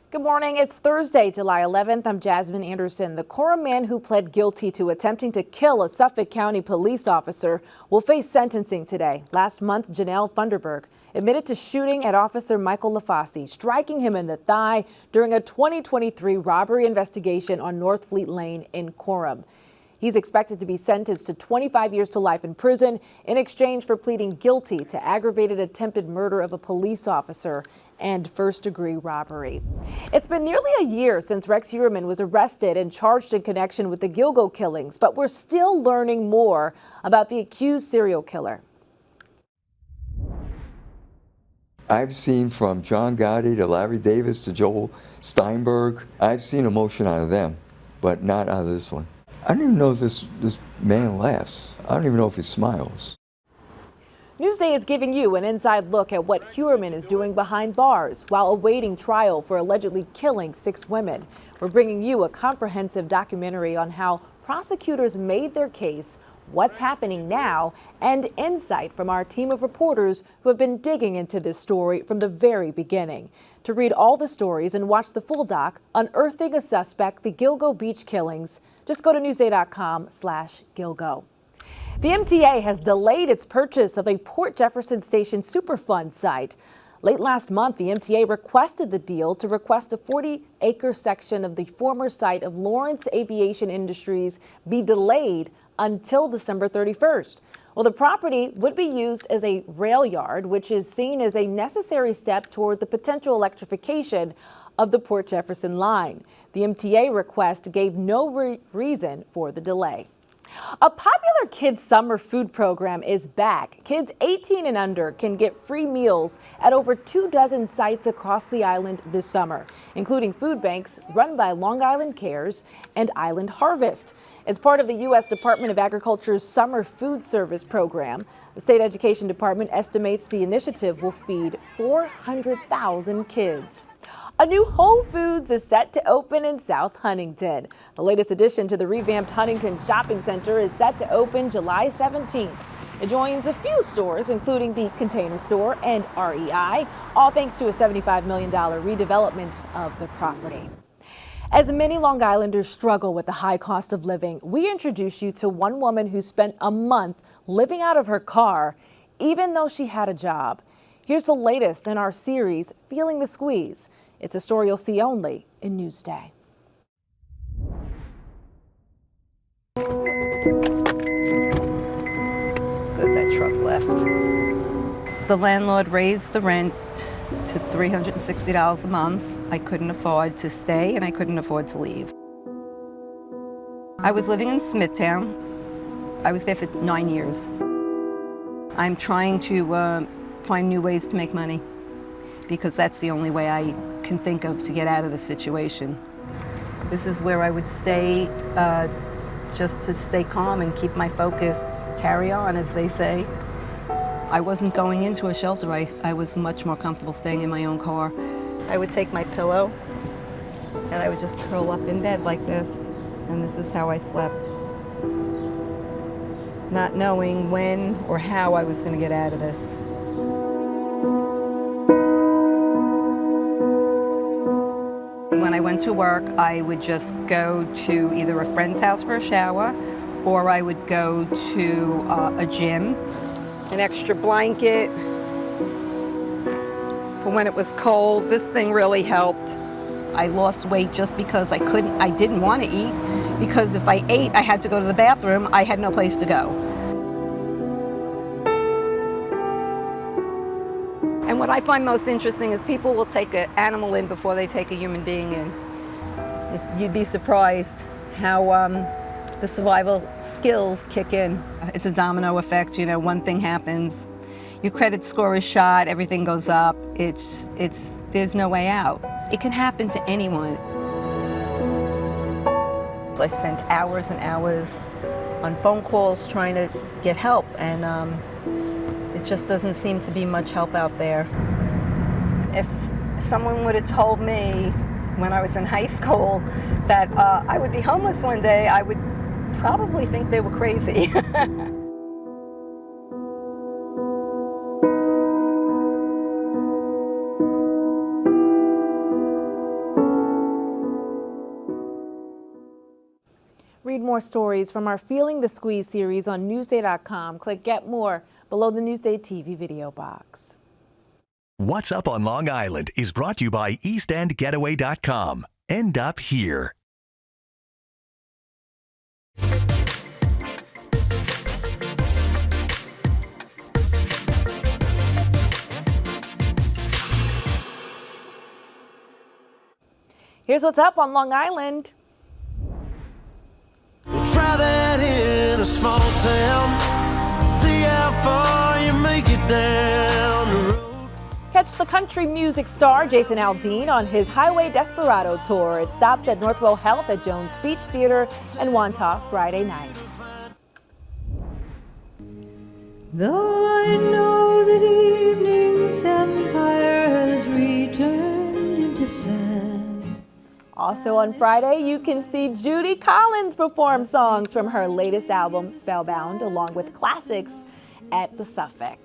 Good morning. It's Thursday, July 11th. I'm Jasmine Anderson. The Coram man who pled guilty to attempting to kill a Suffolk County police officer will face sentencing today. Last month, Janelle Funderburg admitted to shooting at Officer Michael LaFosse, striking him in the thigh during a 2023 robbery investigation on North Fleet Lane in Coram. He's expected to be sentenced to 25 years to life in prison in exchange for pleading guilty to aggravated attempted murder of a police officer and first-degree robbery. It's been nearly a year since Rex Heuermann was arrested and charged in connection with the Gilgo killings, but we're still learning more about the accused serial killer. I've seen from John Gotti to Larry Davis to Joel Steinberg. I've seen emotion out of them, but not out of this one. I don't even know if this man laughs. I don't even know if he smiles. Newsday is giving you an inside look at what Heuermann is doing behind bars while awaiting trial for allegedly killing 6 women. We're bringing you a comprehensive documentary on how prosecutors made their case, what's happening now, and insight from our team of reporters who have been digging into this story from the very beginning. To read all the stories and watch the full doc, Unearthing a Suspect, the Gilgo Beach Killings, just go to newsday.com/Gilgo. The MTA has delayed its purchase of a Port Jefferson Station Superfund site. Late last month, the MTA requested the deal to request a 40-acre section of the former site of Lawrence Aviation Industries be delayed until December 31st. Well, the property would be used as a rail yard, which is seen as a necessary step toward the potential electrification of the Port Jefferson line. The MTA request gave no reason for the delay. A popular kids' summer food program is back. Kids 18 and under can get free meals at over 24 sites across the island this summer, including food banks run by Long Island Cares and Island Harvest. It's part of the U.S. Department of Agriculture's Summer Food Service program. The State Education Department estimates the initiative will feed 400,000 kids. A new Whole Foods is set to open in South Huntington. The latest addition to the revamped Huntington Shopping Center is set to open July 17th. It joins a few stores, including the Container Store and REI, all thanks to a $75 million redevelopment of the property. As many Long Islanders struggle with the high cost of living, we introduce you to one woman who spent a month living out of her car, even though she had a job. Here's the latest in our series, Feeling the Squeeze. It's a story you'll see only in Newsday. Good, that truck left. The landlord raised the rent to $360 a month. I couldn't afford to stay and I couldn't afford to leave. I was living in Smithtown. I was there for 9 years. I'm trying to find new ways to make money because that's the only way I can think of to get out of the situation. This is where I would stay just to stay calm and keep my focus, carry on, as they say. I wasn't going into a shelter. I was much more comfortable staying in my own car. I would take my pillow and I would just curl up in bed like this, and this is how I slept. Not knowing when or how I was going to get out of this. When I went to work, I would just go to either a friend's house for a shower, or I would go to a gym. An extra blanket for when it was cold. This thing really helped. I lost weight just because I didn't want to eat, because if I ate, I had to go to the bathroom. I had no place to go. And what I find most interesting is people will take an animal in before they take a human being in. You'd be surprised how the survival skills kick in. It's a domino effect, you know, one thing happens, your credit score is shot, everything goes up, there's no way out. It can happen to anyone. I spent hours and hours on phone calls trying to get help, and it just doesn't seem to be much help out there. If someone would have told me when I was in high school that I would be homeless one day, I would probably think they were crazy. more stories from our Feeling the Squeeze series on Newsday.com. Click Get More below the Newsday TV video box. What's Up on Long Island is brought to you by EastEndGetaway.com. End up here. Here's what's up on Long Island. Try that in a small town. See how far you make it down the road. Catch the country music star Jason Aldean on his Highway Desperado tour. It stops at Northwell Health at Jones Speech Theater and Wantagh Friday night. Though I know that evening's empire has returned into sand. Also on Friday, you can see Judy Collins perform songs from her latest album, Spellbound, along with classics at the Suffolk.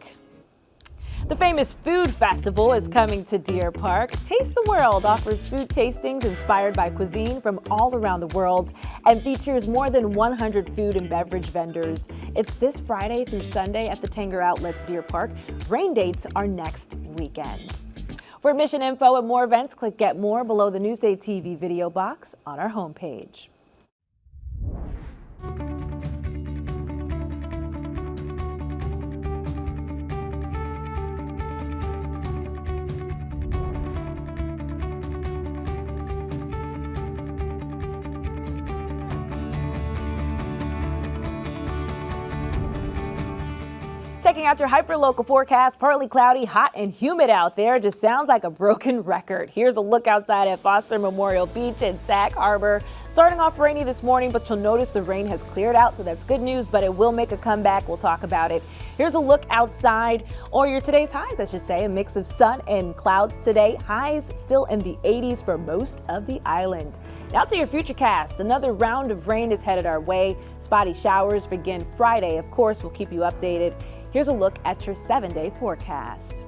The famous food festival is coming to Deer Park. Taste the World offers food tastings inspired by cuisine from all around the world and features more than 100 food and beverage vendors. It's this Friday through Sunday at the Tanger Outlets, Deer Park. Rain dates are next weekend. For admission info and more events, click Get More below the Newsday TV video box on our homepage. Checking out your hyperlocal forecast, partly cloudy, hot and humid out there. Just sounds like a broken record. Here's a look outside at Foster Memorial Beach and Sag Harbor. Starting off rainy this morning, but you'll notice the rain has cleared out, so that's good news, but it will make a comeback. We'll talk about it. Here's a look outside, or your today's highs, I should say. A mix of sun and clouds today. Highs still in the 80s for most of the island. Now to your futurecast. Another round of rain is headed our way. Spotty showers begin Friday. Of course, we'll keep you updated. Here's a look at your 7-day forecast.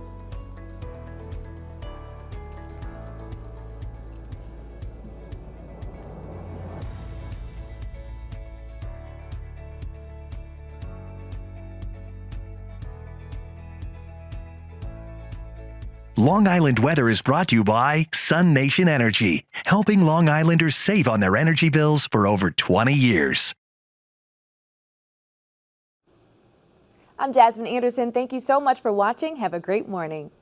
Long Island weather is brought to you by Sun Nation Energy, helping Long Islanders save on their energy bills for over 20 years. I'm Jasmine Anderson. Thank you so much for watching. Have a great morning.